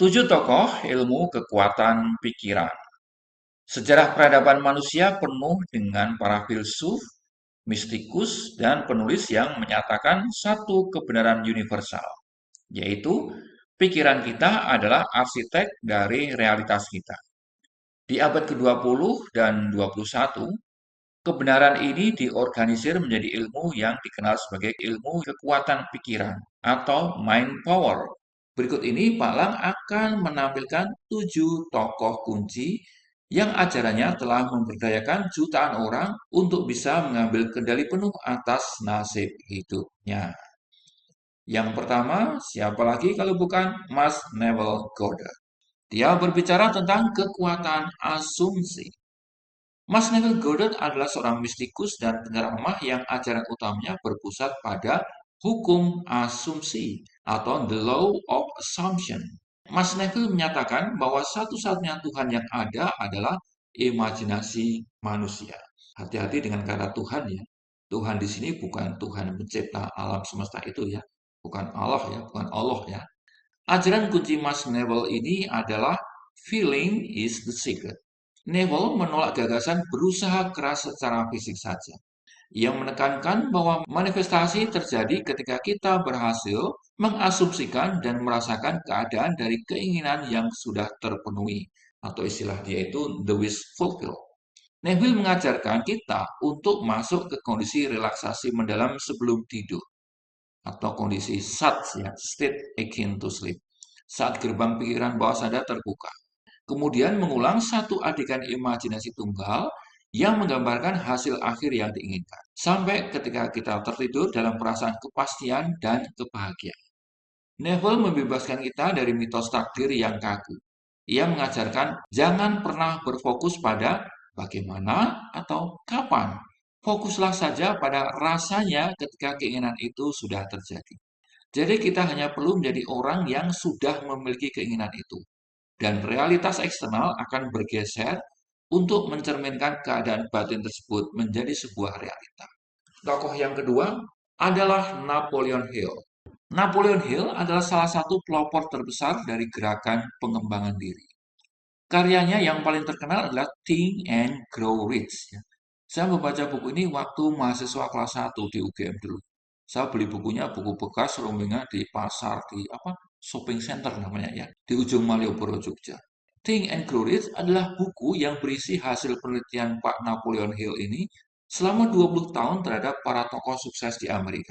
Tujuh tokoh ilmu kekuatan pikiran. Sejarah peradaban manusia penuh dengan para filsuf, mistikus, dan penulis yang menyatakan satu kebenaran universal, yaitu pikiran kita adalah arsitek dari realitas kita. Di abad ke-20 dan 21, kebenaran ini diorganisir menjadi ilmu yang dikenal sebagai ilmu kekuatan pikiran atau mind power. Berikut ini Pak Lang akan menampilkan 7 tokoh kunci yang ajarannya telah memberdayakan jutaan orang untuk bisa mengambil kendali penuh atas nasib hidupnya. Yang pertama, siapa lagi kalau bukan Mas Neville Goddard. Dia berbicara tentang kekuatan asumsi. Mas Neville Goddard adalah seorang mistikus dan penceramah yang ajaran utamanya berpusat pada hukum asumsi atau the law of assumption. Mas Neville menyatakan bahwa satu-satunya Tuhan yang ada adalah imajinasi manusia. Hati-hati dengan kata Tuhan ya. Tuhan di sini bukan Tuhan pencipta alam semesta itu ya. Bukan Allah ya, bukan Allah ya. Ajaran kunci Mas Neville ini adalah feeling is the secret. Neville menolak gagasan berusaha keras secara fisik saja. Ia menekankan bahwa manifestasi terjadi ketika kita berhasil mengasumsikan dan merasakan keadaan dari keinginan yang sudah terpenuhi, atau istilah dia itu the wish fulfilled. Neville mengajarkan kita untuk masuk ke kondisi relaksasi mendalam sebelum tidur, atau kondisi SAT ya, state akin to sleep, saat gerbang pikiran bawah sadar terbuka. Kemudian mengulang satu adegan imajinasi tunggal yang menggambarkan hasil akhir yang diinginkan. Sampai ketika kita tertidur dalam perasaan kepastian dan kebahagiaan. Neville membebaskan kita dari mitos takdir yang kaku. Ia mengajarkan jangan pernah berfokus pada bagaimana atau kapan. Fokuslah saja pada rasanya ketika keinginan itu sudah terjadi. Jadi kita hanya perlu menjadi orang yang sudah memiliki keinginan itu. Dan realitas eksternal akan bergeser untuk mencerminkan keadaan batin tersebut menjadi sebuah realita. Tokoh yang kedua adalah Napoleon Hill. Napoleon Hill adalah salah satu pelopor terbesar dari gerakan pengembangan diri. Karyanya yang paling terkenal adalah Think and Grow Rich. Saya membaca buku ini waktu mahasiswa kelas 1 di UGM dulu. Saya beli bukunya, buku bekas rombongan di pasar, di shopping center namanya ya, di ujung Malioboro, Jogja. Think and Grow Rich adalah buku yang berisi hasil penelitian Pak Napoleon Hill ini selama 20 tahun terhadap para tokoh sukses di Amerika.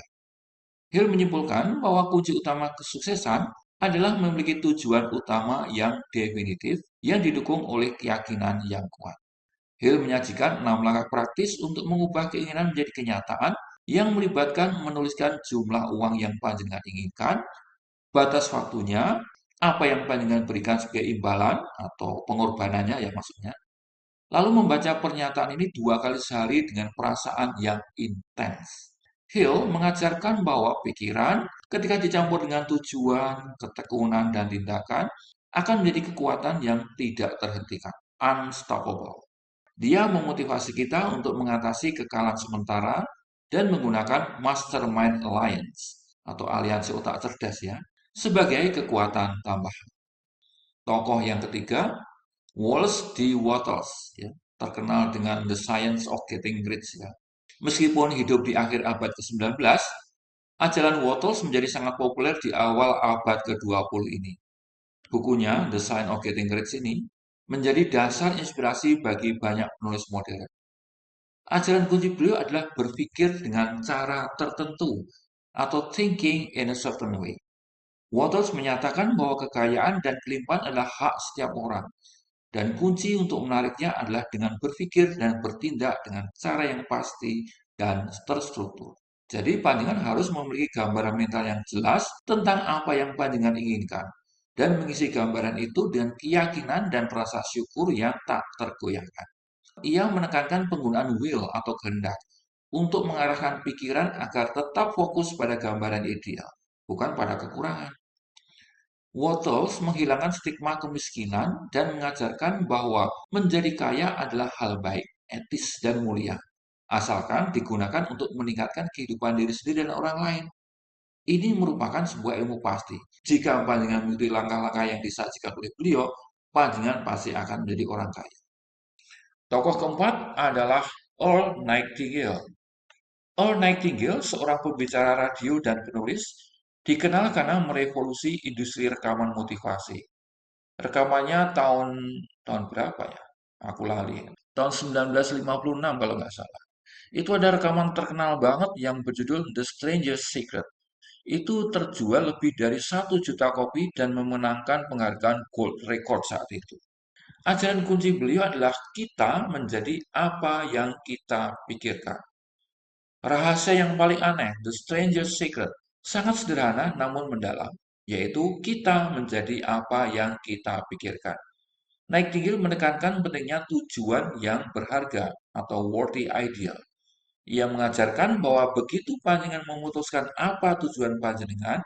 Hill menyimpulkan bahwa kunci utama kesuksesan adalah memiliki tujuan utama yang definitif yang didukung oleh keyakinan yang kuat. Hill menyajikan 6 langkah praktis untuk mengubah keinginan menjadi kenyataan yang melibatkan menuliskan jumlah uang yang panjenengan inginkan, batas waktunya, apa yang panjenengan berikan sebagai imbalan atau pengorbanannya ya maksudnya, lalu membaca pernyataan ini 2 kali sehari dengan perasaan yang intens. Hill mengajarkan bahwa pikiran ketika dicampur dengan tujuan, ketekunan, dan tindakan akan menjadi kekuatan yang tidak terhentikan, unstoppable. Dia memotivasi kita untuk mengatasi kekalahan sementara dan menggunakan Mastermind Alliance atau aliansi otak cerdas ya sebagai kekuatan tambahan. Tokoh yang ketiga, Wallace D. Wattles ya, terkenal dengan The Science of Getting Rich ya. Meskipun hidup di akhir abad ke-19, ajaran Wattles menjadi sangat populer di awal abad ke-20 ini. Bukunya The Science of Getting Rich ini menjadi dasar inspirasi bagi banyak penulis modern. Ajaran kunci beliau adalah berpikir dengan cara tertentu atau thinking in a certain way. Wattles menyatakan bahwa kekayaan dan kelimpahan adalah hak setiap orang, dan kunci untuk menariknya adalah dengan berpikir dan bertindak dengan cara yang pasti dan terstruktur. Jadi panjenengan harus memiliki gambaran mental yang jelas tentang apa yang panjenengan inginkan, dan mengisi gambaran itu dengan keyakinan dan rasa syukur yang tak tergoyahkan. Ia menekankan penggunaan will atau kehendak untuk mengarahkan pikiran agar tetap fokus pada gambaran ideal, bukan pada kekurangan. Wattles menghilangkan stigma kemiskinan dan mengajarkan bahwa menjadi kaya adalah hal baik, etis, dan mulia, asalkan digunakan untuk meningkatkan kehidupan diri sendiri dan orang lain. Ini merupakan sebuah ilmu pasti. Jika panjenengan mengikuti langkah-langkah yang disajikan oleh beliau, panjenengan pasti akan menjadi orang kaya. Tokoh keempat adalah Earl Nightingale. Earl Nightingale, seorang pembicara radio dan penulis, dikenal karena merevolusi industri rekaman motivasi. Rekamannya tahun tahun berapa ya? Aku lali. Tahun 1956 kalau nggak salah. Itu ada rekaman terkenal banget yang berjudul The Strangest Secret. Itu terjual lebih dari 1 juta kopi dan memenangkan penghargaan Gold Record saat itu. Ajaran kunci beliau adalah kita menjadi apa yang kita pikirkan. Rahasia yang paling aneh, The Strangest Secret, sangat sederhana namun mendalam, yaitu kita menjadi apa yang kita pikirkan. Nightingale menekankan pentingnya tujuan yang berharga atau worthy ideal. Ia mengajarkan bahwa begitu panjenengan memutuskan apa tujuan panjenengan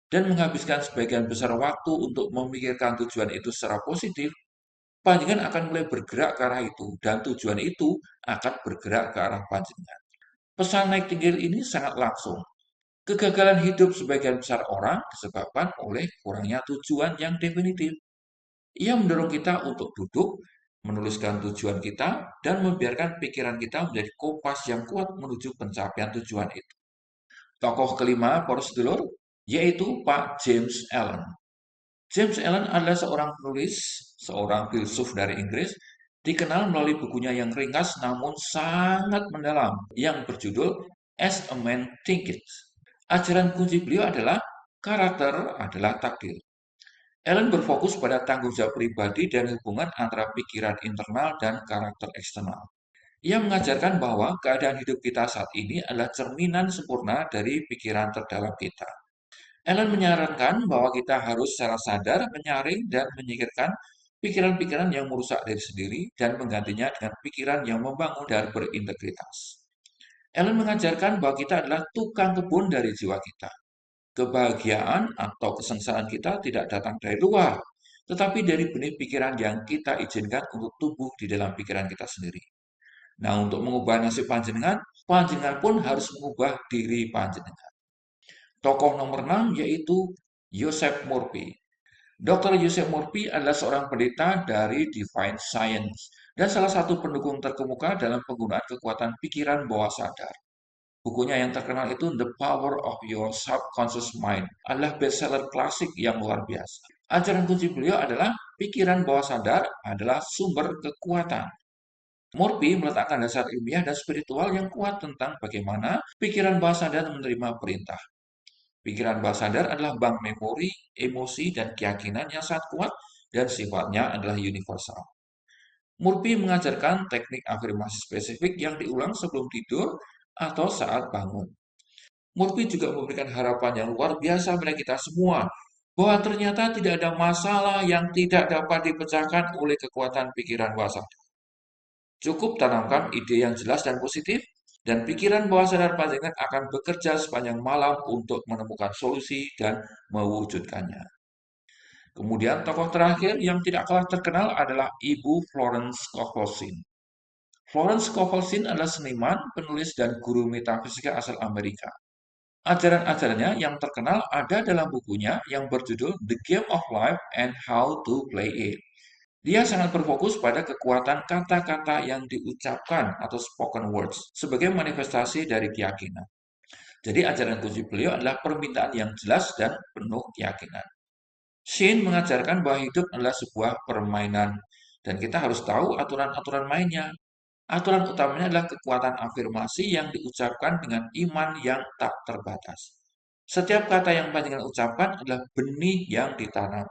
dan menghabiskan sebagian besar waktu untuk memikirkan tujuan itu secara positif, panjenengan akan mulai bergerak ke arah itu dan tujuan itu akan bergerak ke arah panjenengan. Pesan Nightingale ini sangat langsung. Kegagalan hidup sebagian besar orang disebabkan oleh kurangnya tujuan yang definitif. Ia mendorong kita untuk duduk, menuliskan tujuan kita, dan membiarkan pikiran kita menjadi kompas yang kuat menuju pencapaian tujuan itu. Tokoh kelima, para sedulur, yaitu Pak James Allen. James Allen adalah seorang penulis, seorang filsuf dari Inggris, dikenal melalui bukunya yang ringkas namun sangat mendalam, yang berjudul As a Man Thinketh. Ajaran kunci beliau adalah karakter adalah takdir. Allen berfokus pada tanggung jawab pribadi dan hubungan antara pikiran internal dan karakter eksternal. Ia mengajarkan bahwa keadaan hidup kita saat ini adalah cerminan sempurna dari pikiran terdalam kita. Allen menyarankan bahwa kita harus secara sadar menyaring dan menyingkirkan pikiran-pikiran yang merusak diri sendiri dan menggantinya dengan pikiran yang membangun dan berintegritas. Allen mengajarkan bahwa kita adalah tukang kebun dari jiwa kita. Kebahagiaan atau kesengsaraan kita tidak datang dari luar, tetapi dari benih pikiran yang kita izinkan untuk tumbuh di dalam pikiran kita sendiri. Nah, untuk mengubah nasib panjenengan, panjenengan pun harus mengubah diri panjenengan. Tokoh nomor 6 yaitu Joseph Murphy. Dr. Joseph Murphy adalah seorang pendeta dari Divine Science dan salah satu pendukung terkemuka dalam penggunaan kekuatan pikiran bawah sadar. Bukunya yang terkenal itu The Power of Your Subconscious Mind adalah bestseller klasik yang luar biasa. Ajaran kunci beliau adalah pikiran bawah sadar adalah sumber kekuatan. Murphy meletakkan dasar ilmiah dan spiritual yang kuat tentang bagaimana pikiran bawah sadar menerima perintah. Pikiran bawah sadar adalah bank memori, emosi, dan keyakinan yang sangat kuat dan sifatnya adalah universal. Murphy mengajarkan teknik afirmasi spesifik yang diulang sebelum tidur atau saat bangun. Murphy juga memberikan harapan yang luar biasa pada kita semua, bahwa ternyata tidak ada masalah yang tidak dapat dipecahkan oleh kekuatan pikiran bawah sadar. Cukup tanamkan ide yang jelas dan positif, dan pikiran bawah sadar panjenengan akan bekerja sepanjang malam untuk menemukan solusi dan mewujudkannya. Kemudian tokoh terakhir yang tidak kalah terkenal adalah Ibu Florence Scovel. Florence Scovel adalah seniman, penulis, dan guru metafisika asal Amerika. Ajaran-ajarannya yang terkenal ada dalam bukunya yang berjudul The Game of Life and How to Play It. Dia sangat berfokus pada kekuatan kata-kata yang diucapkan atau spoken words sebagai manifestasi dari keyakinan. Jadi ajaran kunci beliau adalah permintaan yang jelas dan penuh keyakinan. Shane mengajarkan bahwa hidup adalah sebuah permainan dan kita harus tahu aturan-aturan mainnya. Aturan utamanya adalah kekuatan afirmasi yang diucapkan dengan iman yang tak terbatas. Setiap kata yang panjenengan ucapkan adalah benih yang ditanam.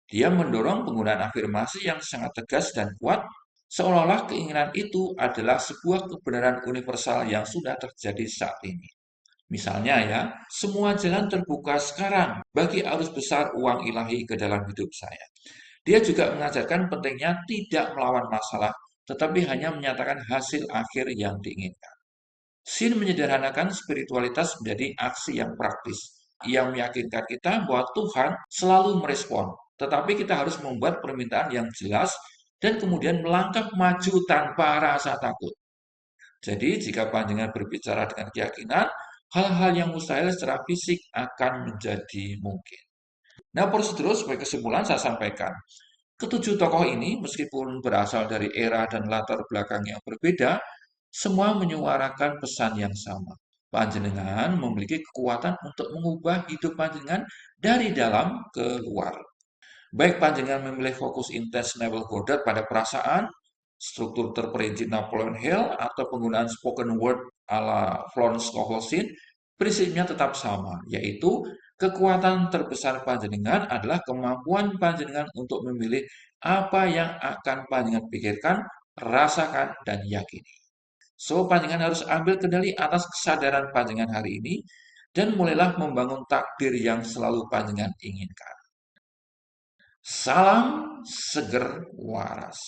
Dia mendorong penggunaan afirmasi yang sangat tegas dan kuat, seolah-olah keinginan itu adalah sebuah kebenaran universal yang sudah terjadi saat ini. Misalnya ya, semua jalan terbuka sekarang bagi arus besar uang ilahi ke dalam hidup saya. Dia juga mengajarkan pentingnya tidak melawan masalah, tetapi hanya menyatakan hasil akhir yang diinginkan. Sin menyederhanakan spiritualitas menjadi aksi yang praktis. Ia meyakinkan kita bahwa Tuhan selalu merespon, tetapi kita harus membuat permintaan yang jelas dan kemudian melangkah maju tanpa rasa takut. Jadi, jika panjenengan berbicara dengan keyakinan, hal-hal yang mustahil secara fisik akan menjadi mungkin. Nah, prosedur sebagai kesimpulan saya sampaikan. Ketujuh tokoh ini, meskipun berasal dari era dan latar belakang yang berbeda, semua menyuarakan pesan yang sama. Panjenengan memiliki kekuatan untuk mengubah hidup panjenengan dari dalam ke luar. Baik panjenengan memilih fokus intens Neville Goddard pada perasaan, struktur terperinci Napoleon Hill, atau penggunaan spoken word ala Florence Scovel, prinsipnya tetap sama, yaitu kekuatan terbesar panjenengan adalah kemampuan panjenengan untuk memilih apa yang akan panjenengan pikirkan, rasakan, dan yakini. So, panjenengan harus ambil kendali atas kesadaran panjenengan hari ini dan mulailah membangun takdir yang selalu panjenengan inginkan. Salam seger waras.